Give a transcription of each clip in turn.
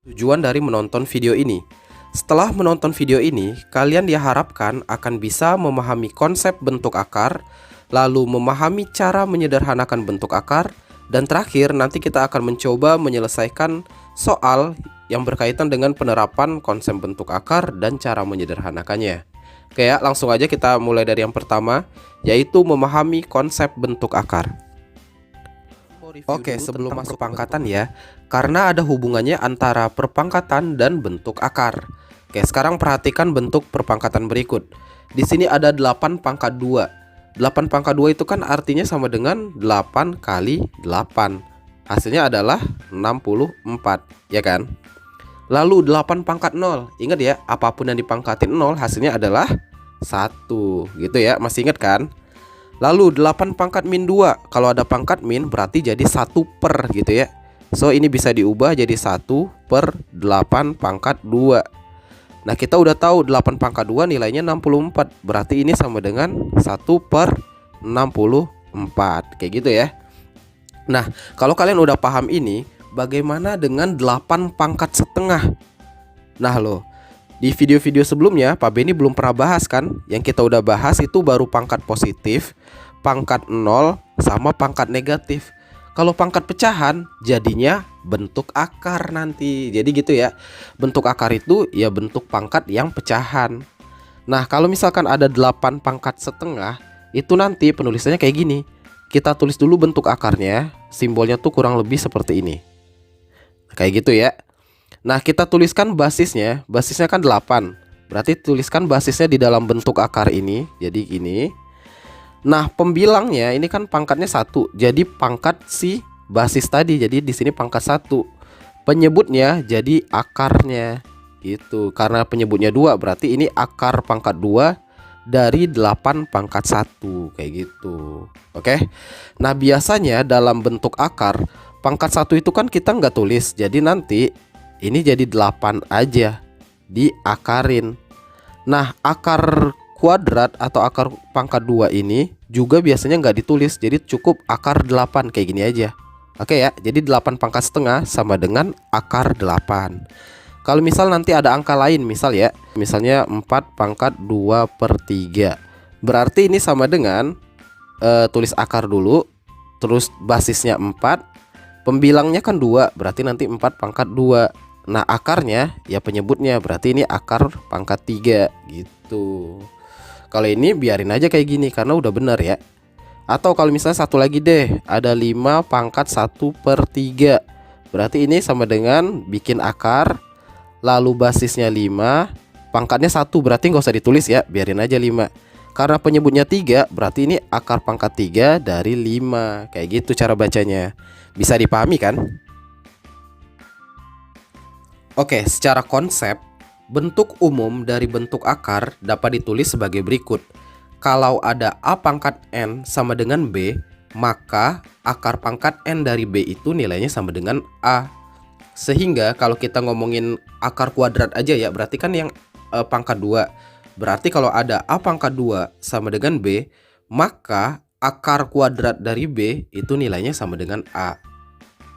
Tujuan dari menonton video ini. Setelah menonton video ini, kalian diharapkan akan bisa memahami konsep bentuk akar, lalu memahami cara menyederhanakan bentuk akar, dan terakhir nanti kita akan mencoba menyelesaikan soal yang berkaitan dengan penerapan konsep bentuk akar dan cara menyederhanakannya. Oke ya, langsung aja kita mulai dari yang pertama, yaitu memahami konsep bentuk akar. Oke, sebelum masuk perpangkatan ya, karena ada hubungannya antara perpangkatan dan bentuk akar. Oke, sekarang perhatikan bentuk perpangkatan berikut. Di sini ada 8 pangkat 2. 8 pangkat 2 itu kan artinya sama dengan 8 kali 8. Hasilnya adalah 64, ya kan? Lalu 8 pangkat 0. Ingat ya, apapun yang dipangkatin 0 hasilnya adalah 1. Gitu ya, masih ingat kan? Lalu 8 pangkat min 2. Kalau ada pangkat min berarti jadi 1 per gitu ya. So ini bisa diubah jadi 1 per 8 pangkat 2. Nah kita udah tahu 8 pangkat 2 nilainya 64. Berarti ini sama dengan 1 per 64. Kayak gitu ya. Nah kalau kalian udah paham ini, bagaimana dengan 8 pangkat setengah? Nah loh, di video-video sebelumnya Pak Benny belum pernah bahas kan. Yang kita udah bahas itu baru pangkat positif, pangkat 0, sama pangkat negatif. Kalau pangkat pecahan jadinya bentuk akar nanti. Jadi gitu ya. Bentuk akar itu ya bentuk pangkat yang pecahan. Nah kalau misalkan ada 8 pangkat setengah, itu nanti penulisannya kayak gini. Kita tulis dulu bentuk akarnya. Simbolnya tuh kurang lebih seperti ini. Kayak gitu ya. Nah kita tuliskan basisnya. Basisnya kan 8. Berarti tuliskan basisnya di dalam bentuk akar ini. Jadi gini. Nah pembilangnya ini kan pangkatnya 1. Jadi pangkat si basis tadi. Jadi di sini pangkat 1. Penyebutnya jadi akarnya. Gitu. Karena penyebutnya 2 berarti ini akar pangkat 2 dari 8 pangkat 1. Kayak gitu. Oke. Nah biasanya dalam bentuk akar pangkat 1 itu kan kita nggak tulis. Jadi nanti ini jadi 8 aja diakarin. Nah akar kuadrat atau akar pangkat 2 ini juga biasanya nggak ditulis. Jadi cukup akar 8 kayak gini aja. Oke ya, jadi 8 pangkat setengah sama dengan akar 8. Kalau misal nanti ada angka lain misal ya, misalnya 4 pangkat 2 per 3. Berarti ini sama dengan tulis akar dulu. Terus basisnya 4, pembilangnya kan 2, berarti nanti 4 pangkat 2. Nah akarnya ya penyebutnya berarti ini akar pangkat 3 gitu. Kalau ini biarin aja kayak gini karena udah benar ya. Atau kalau misalnya satu lagi deh, ada 5 pangkat 1 per 3. Berarti ini sama dengan bikin akar, lalu basisnya 5, pangkatnya 1, berarti nggak usah ditulis ya, biarin aja 5. Karena penyebutnya 3, berarti ini akar pangkat 3 dari 5. Kayak gitu cara bacanya. Bisa dipahami kan? Oke, secara konsep, bentuk umum dari bentuk akar dapat ditulis sebagai berikut. Kalau ada A pangkat N sama dengan B, maka akar pangkat N dari B itu nilainya sama dengan A. Sehingga kalau kita ngomongin akar kuadrat aja ya, berarti kan yang pangkat 2. Berarti kalau ada A pangkat 2 sama dengan B, maka akar kuadrat dari B itu nilainya sama dengan A.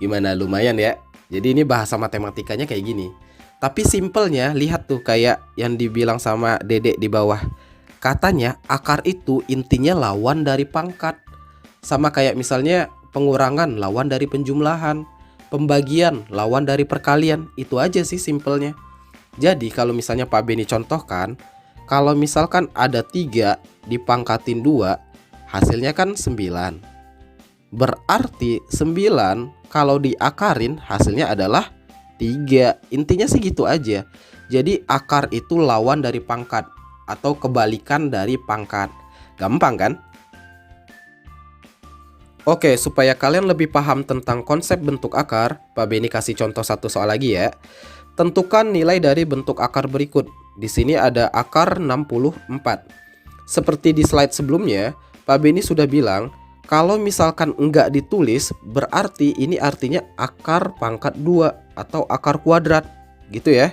Gimana, lumayan ya? Jadi ini bahasa matematikanya kayak gini. Tapi simpelnya lihat tuh kayak yang dibilang sama Dedek di bawah. Katanya akar itu intinya lawan dari pangkat. Sama kayak misalnya pengurangan lawan dari penjumlahan, pembagian lawan dari perkalian. Itu aja sih simpelnya. Jadi kalau misalnya Pak Benny contohkan, kalau misalkan ada 3 dipangkatin 2, hasilnya kan 9. Berarti 9 kalau diakarin hasilnya adalah 3. Intinya sih gitu aja. Jadi akar itu lawan dari pangkat atau kebalikan dari pangkat. Gampang kan? Oke, supaya kalian lebih paham tentang konsep bentuk akar, Pak Benny kasih contoh satu soal lagi ya. Tentukan nilai dari bentuk akar berikut. Di sini ada akar 64. Seperti di slide sebelumnya, Pak Benny sudah bilang kalau misalkan enggak ditulis, berarti ini artinya akar pangkat 2 atau akar kuadrat, gitu ya.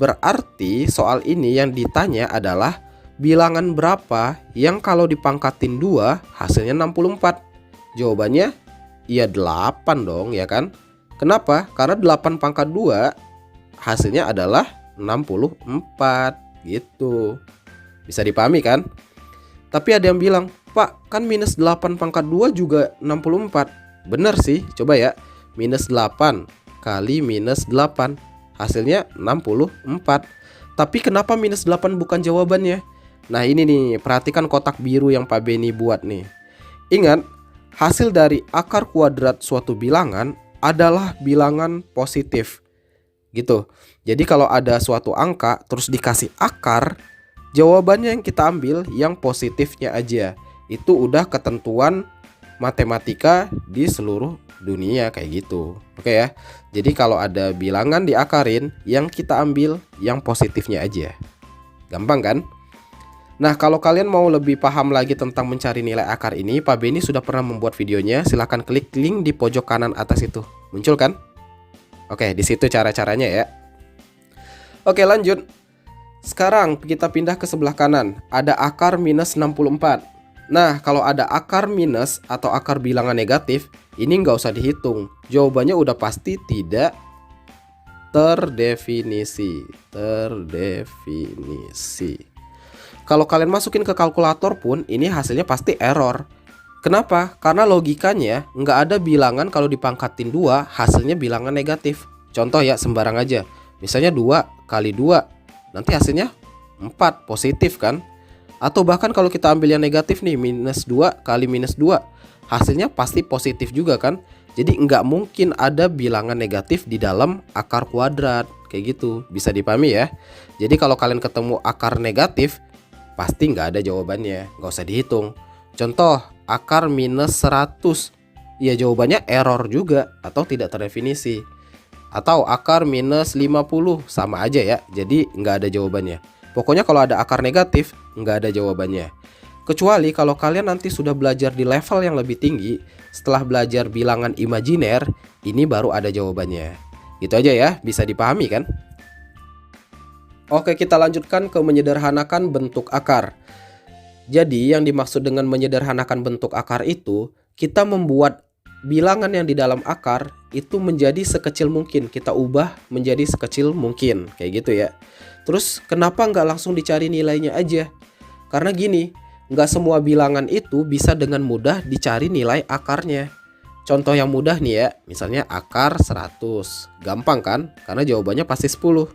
Berarti soal ini yang ditanya adalah bilangan berapa yang kalau dipangkatin 2 hasilnya 64. Jawabannya ya 8 dong ya kan. Kenapa? Karena 8 pangkat 2 hasilnya adalah 64 gitu. Bisa dipahami kan? Tapi ada yang bilang, Pak, kan minus 8 pangkat 2 juga 64. Bener sih, coba ya. Minus 8 kali minus 8 hasilnya 64. Tapi kenapa minus 8 bukan jawabannya? Nah ini nih, perhatikan kotak biru yang Pak Beni buat nih. Ingat, hasil dari akar kuadrat suatu bilangan adalah bilangan positif gitu. Jadi kalau ada suatu angka terus dikasih akar, jawabannya yang kita ambil yang positifnya aja. Itu udah ketentuan matematika di seluruh dunia kayak gitu. Oke ya. Jadi kalau ada bilangan diakarin, yang kita ambil yang positifnya aja. Gampang kan? Nah, kalau kalian mau lebih paham lagi tentang mencari nilai akar ini, Pak Beni sudah pernah membuat videonya. Silahkan klik link di pojok kanan atas itu. Muncul kan? Oke, di situ cara-caranya ya. Oke, lanjut. Sekarang kita pindah ke sebelah kanan. Ada akar minus 64. Nah, kalau ada akar minus atau akar bilangan negatif, ini nggak usah dihitung. Jawabannya udah pasti tidak terdefinisi. Kalau kalian masukin ke kalkulator pun, ini hasilnya pasti error. Kenapa? Karena logikanya nggak ada bilangan kalau dipangkatin 2 hasilnya bilangan negatif. Contoh ya, sembarang aja. Misalnya 2 kali 2, nanti hasilnya 4, positif kan? Atau bahkan kalau kita ambil yang negatif nih, minus 2 kali minus 2, hasilnya pasti positif juga kan? Jadi nggak mungkin ada bilangan negatif di dalam akar kuadrat. Kayak gitu, bisa dipahami ya. Jadi kalau kalian ketemu akar negatif, pasti nggak ada jawabannya, nggak usah dihitung. Contoh, akar minus 100, ya jawabannya error juga atau tidak terdefinisi. Atau akar minus 50, sama aja ya, jadi nggak ada jawabannya. Pokoknya kalau ada akar negatif, nggak ada jawabannya. Kecuali kalau kalian nanti sudah belajar di level yang lebih tinggi, setelah belajar bilangan imajiner, ini baru ada jawabannya. Gitu aja ya, bisa dipahami kan? Oke, kita lanjutkan ke menyederhanakan bentuk akar. Jadi yang dimaksud dengan menyederhanakan bentuk akar itu, kita membuat bilangan yang di dalam akar itu menjadi sekecil mungkin. Kita ubah menjadi sekecil mungkin, kayak gitu ya. Terus kenapa nggak langsung dicari nilainya aja? Karena gini, nggak semua bilangan itu bisa dengan mudah dicari nilai akarnya. Contoh yang mudah nih ya, misalnya akar 100. Gampang kan? Karena jawabannya pasti 10.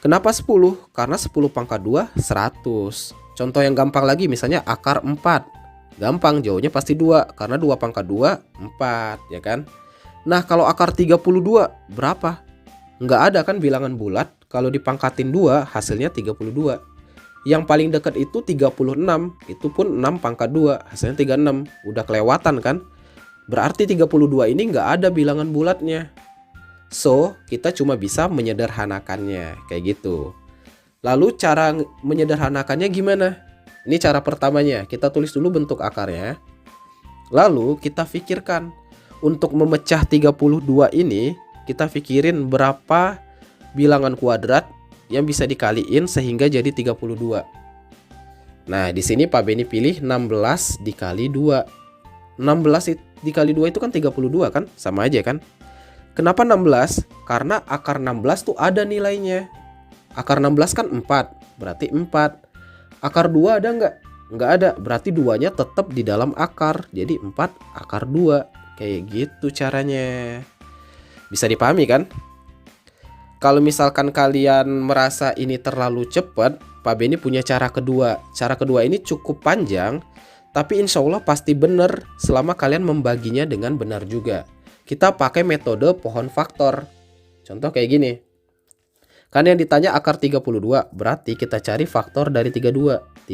Kenapa 10? Karena 10 pangkat 2, 100. Contoh yang gampang lagi misalnya akar 4. Gampang, jauhnya pasti 2. Karena 2 pangkat 2, 4. Ya kan? Nah kalau akar 32, berapa? Nggak ada kan bilangan bulat. Kalau dipangkatin 2, hasilnya 32. Yang paling dekat itu 36. Itu pun 6 pangkat 2, hasilnya 36. Udah kelewatan kan? Berarti 32 ini nggak ada bilangan bulatnya. So, kita cuma bisa menyederhanakannya, kayak gitu. Lalu cara menyederhanakannya gimana? Ini cara pertamanya, kita tulis dulu bentuk akarnya. Lalu kita pikirkan, untuk memecah 32 ini, kita pikirin berapa bilangan kuadrat yang bisa dikaliin sehingga jadi 32. Nah, di sini Pak Beni pilih 16 dikali 2. 16 dikali 2 itu kan 32 kan? Sama aja kan? Kenapa 16? Karena akar 16 tuh ada nilainya. Akar 16 kan 4, berarti 4. Akar 2 ada nggak? Nggak ada, berarti 2-nya tetap di dalam akar. Jadi 4 akar 2. Kayak gitu caranya. Bisa dipahami kan? Kalau misalkan kalian merasa ini terlalu cepat, Pak Beni punya cara kedua. Cara kedua ini cukup panjang, tapi insya Allah pasti benar selama kalian membaginya dengan benar juga. Kita pakai metode pohon faktor. Contoh kayak gini. Kan yang ditanya akar 32, berarti kita cari faktor dari 32.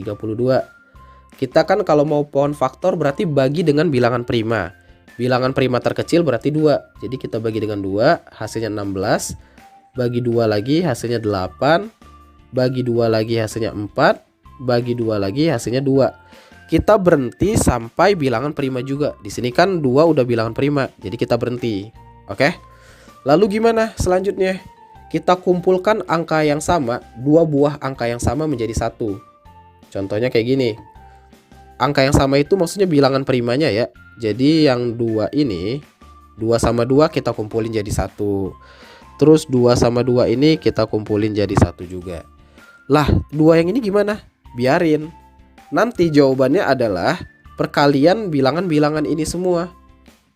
Kita kan kalau mau pohon faktor berarti bagi dengan bilangan prima. Bilangan prima terkecil berarti 2. Jadi kita bagi dengan 2, hasilnya 16. Bagi 2 lagi hasilnya 8. Bagi 2 lagi hasilnya 4. Bagi 2 lagi hasilnya 2. Kita berhenti sampai bilangan prima juga. Di sini kan 2 udah bilangan prima, jadi kita berhenti. Oke? Lalu gimana selanjutnya? Kita kumpulkan angka yang sama, 2 buah angka yang sama menjadi 1. Contohnya kayak gini. Angka yang sama itu maksudnya bilangan primanya ya. Jadi yang 2 ini, 2 sama 2 kita kumpulin jadi 1. Terus 2 sama 2 ini kita kumpulin jadi 1 juga. Lah, 2 yang ini gimana? Biarin. Nanti jawabannya adalah perkalian bilangan-bilangan ini semua.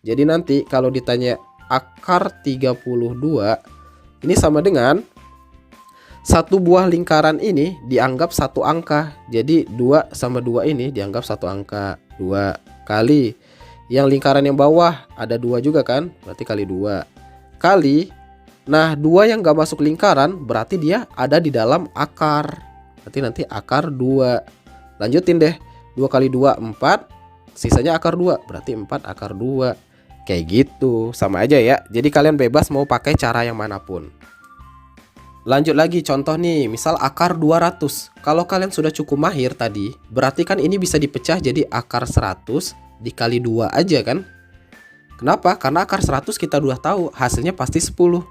Jadi nanti kalau ditanya akar 32, ini sama dengan satu buah lingkaran ini dianggap satu angka. Jadi 2 sama 2 ini dianggap satu angka. 2 kali yang lingkaran yang bawah ada 2 juga kan? Berarti kali 2. Kali, nah 2 yang gak masuk lingkaran berarti dia ada di dalam akar. Berarti nanti akar 2. Lanjutin deh. 2 kali 2 4. Sisanya akar 2. Berarti 4 akar 2. Kayak gitu. Sama aja ya. Jadi kalian bebas mau pakai cara yang manapun. Lanjut lagi contoh nih. Misal akar 200. Kalau kalian sudah cukup mahir tadi, berarti kan ini bisa dipecah jadi akar 100 dikali 2 aja kan? Kenapa? Karena akar 100 kita udah tahu hasilnya pasti 10.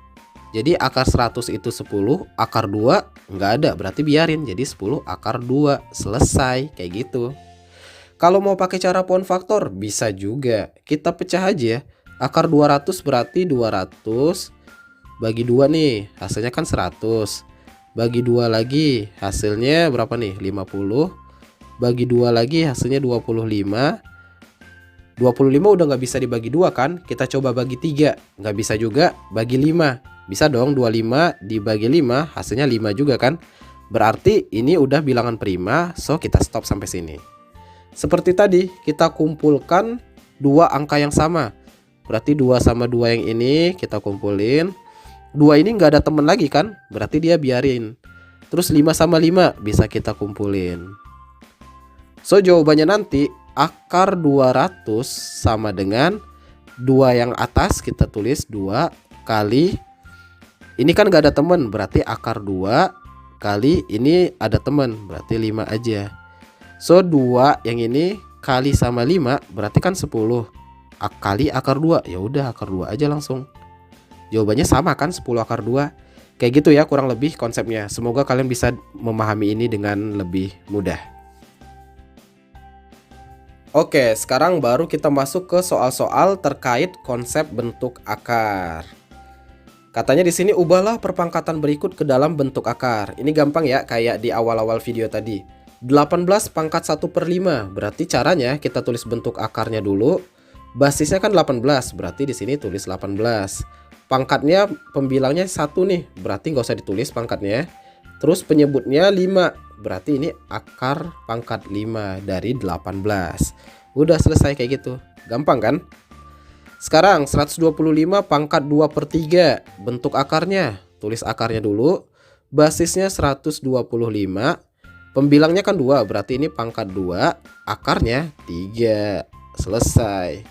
Jadi akar 100 itu 10, akar 2 nggak ada, berarti biarin. Jadi 10 akar 2, selesai, kayak gitu. Kalau mau pakai cara poin faktor, bisa juga. Kita pecah aja. Akar 200 berarti 200 bagi 2 nih, hasilnya kan 100. Bagi 2 lagi, hasilnya berapa nih? 50. Bagi 2 lagi, hasilnya 25. 25 udah nggak bisa dibagi 2 kan? Kita coba bagi 3. Nggak bisa juga, bagi 5. Bisa dong, 25 dibagi 5, hasilnya 5 juga kan? Berarti ini udah bilangan prima, so kita stop sampai sini. Seperti tadi, kita kumpulkan 2 angka yang sama. Berarti 2 sama 2 yang ini kita kumpulin. 2 ini nggak ada temen lagi kan? Berarti dia biarin. Terus 5 sama 5 bisa kita kumpulin. So jawabannya nanti akar 200 sama dengan 2 yang atas kita tulis 2 kali. Ini kan nggak ada temen, berarti akar 2 kali ini ada temen, berarti 5 aja. So 2 yang ini kali sama 5 berarti kan 10. Kali akar 2. Ya udah akar 2 aja langsung. Jawabannya sama kan, 10 akar 2. Kayak gitu ya kurang lebih konsepnya. Semoga kalian bisa memahami ini dengan lebih mudah. Oke, sekarang baru kita masuk ke soal-soal terkait konsep bentuk akar. Katanya di sini ubahlah perpangkatan berikut ke dalam bentuk akar. Ini gampang ya, kayak di awal-awal video tadi. 18 pangkat 1/5. Berarti caranya kita tulis bentuk akarnya dulu. Basisnya kan 18, berarti di sini tulis 18. Pangkatnya pembilangnya 1 nih, berarti nggak usah ditulis pangkatnya. Terus penyebutnya 5, berarti ini akar pangkat 5 dari 18. Udah selesai kayak gitu. Gampang kan? Sekarang 125 pangkat 2/3. Bentuk akarnya, tulis akarnya dulu. Basisnya 125. Pembilangnya kan 2, berarti ini pangkat 2. Akarnya 3. Selesai.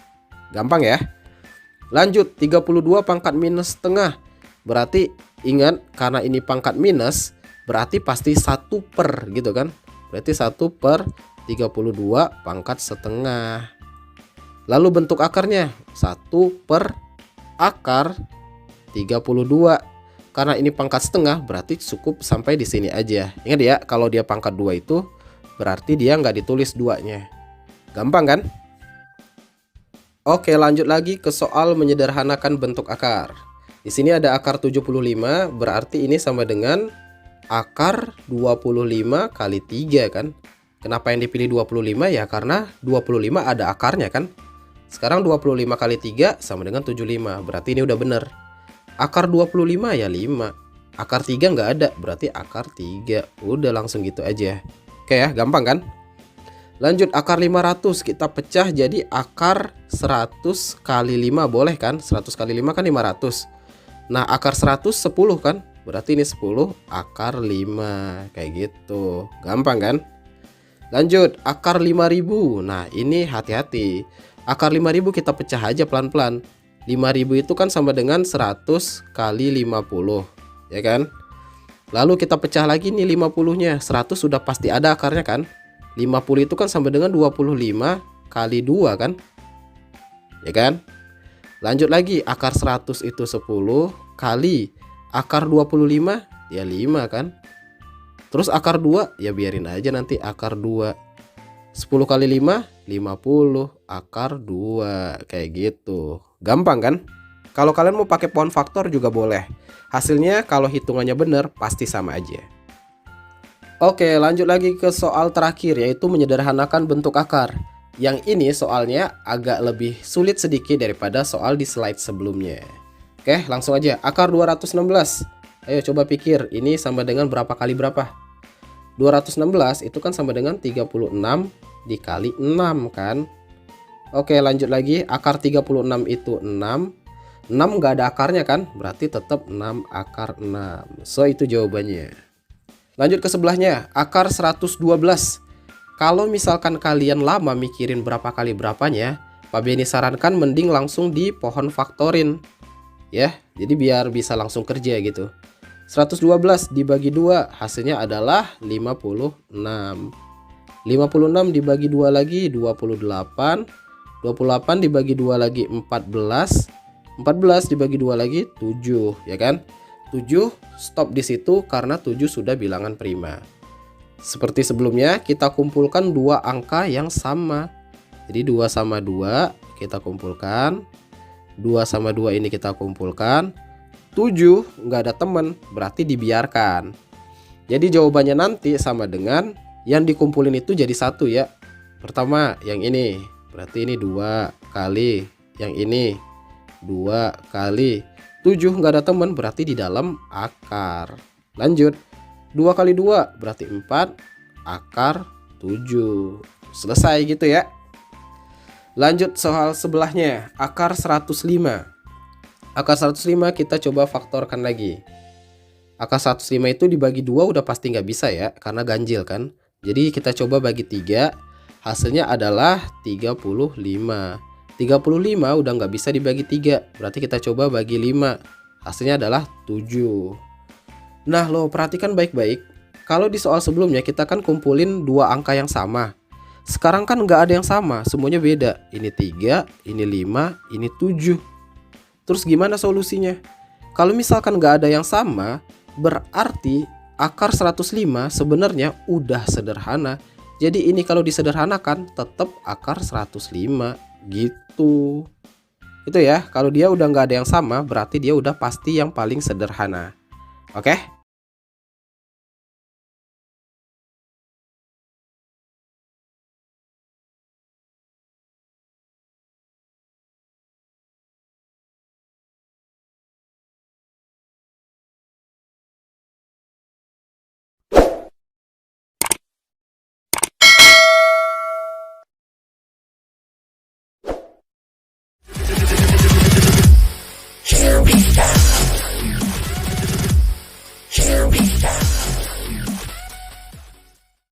Gampang ya? Lanjut 32 pangkat minus setengah. Berarti ingat, karena ini pangkat minus, berarti pasti 1 per gitu kan. Berarti 1 per 32 pangkat setengah. Lalu bentuk akarnya 1 per akar 32. Karena ini pangkat setengah berarti cukup sampai di sini aja. Ingat ya, kalau dia pangkat 2 itu berarti dia nggak ditulis 2-nya. Gampang kan? Oke, lanjut lagi ke soal menyederhanakan bentuk akar. Di sini ada akar 75, berarti ini sama dengan akar 25 kali 3 kan. Kenapa yang dipilih 25 ya? Karena 25 ada akarnya kan. Sekarang 25 kali 3 sama dengan 75, berarti ini udah bener. Akar 25 ya 5. Akar 3 nggak ada, berarti akar 3. Udah langsung gitu aja. Oke ya, gampang kan? Lanjut akar 500 kita pecah jadi akar 100 kali 5 boleh kan? 100 kali 5 kan 500. Nah akar 100 10 kan? Berarti ini 10 akar 5. Kayak gitu. Gampang kan? Lanjut akar 5000. Nah ini hati-hati. Akar 5000 kita pecah aja pelan-pelan. 5000 itu kan sama dengan 100 kali 50. Ya kan? Lalu kita pecah lagi nih 50-nya. 100 sudah pasti ada akarnya kan? 50 itu kan sama dengan 25 kali 2 kan? Ya kan? Lanjut lagi akar 100 itu 10 kali akar 25 ya 5 kan? Terus akar 2 ya biarin aja nanti akar 2. 10 kali 5 50 akar 2 kayak gitu. Gampang kan? Kalau kalian mau pakai pohon faktor juga boleh. Hasilnya kalau hitungannya benar pasti sama aja. Oke, lanjut lagi ke soal terakhir, yaitu menyederhanakan bentuk akar. Yang ini soalnya agak lebih sulit sedikit daripada soal di slide sebelumnya. Oke, langsung aja. Akar 216. Ayo coba pikir, ini sama dengan berapa kali berapa? 216 itu kan sama dengan 36 dikali 6 kan? Oke, lanjut lagi. Akar 36 itu 6. 6 nggak ada akarnya kan? Berarti tetap 6 akar 6. So, itu jawabannya. Lanjut ke sebelahnya, akar 112. Kalau misalkan kalian lama mikirin berapa kali berapanya, Pak Beni sarankan mending langsung di pohon faktorin. Ya, jadi biar bisa langsung kerja gitu. 112 dibagi 2, hasilnya adalah 56. 56 dibagi 2 lagi 28. 28 dibagi 2 lagi 14. 14 dibagi 2 lagi 7, ya kan? 7 stop di situ karena 7 sudah bilangan prima. Seperti sebelumnya, kita kumpulkan dua angka yang sama. Jadi 2 sama 2 kita kumpulkan. 2 sama 2 ini kita kumpulkan. 7 nggak ada teman, berarti dibiarkan. Jadi jawabannya nanti sama dengan yang dikumpulin itu jadi satu ya. Pertama yang ini, berarti ini 2 kali. Yang ini 2 kali. 7 nggak ada teman, berarti di dalam akar. Lanjut, 2 kali 2 berarti 4 akar 7. Selesai gitu ya. Lanjut soal sebelahnya, akar 105. Akar 105 kita coba faktorkan lagi. Akar 105 itu dibagi 2 udah pasti nggak bisa ya, karena ganjil kan. Jadi kita coba bagi 3, hasilnya adalah 35. 35 udah nggak bisa dibagi 3, berarti kita coba bagi 5, hasilnya adalah 7. Nah lo perhatikan baik-baik, kalau di soal sebelumnya kita kan kumpulin dua angka yang sama. Sekarang kan nggak ada yang sama, semuanya beda. Ini 3, ini 5, ini 7. Terus gimana solusinya? Kalau misalkan nggak ada yang sama, berarti akar 105 sebenarnya udah sederhana. Jadi ini kalau disederhanakan tetap akar 105 gitu. Itu ya, kalau dia udah nggak ada yang sama berarti dia udah pasti yang paling sederhana. Oke?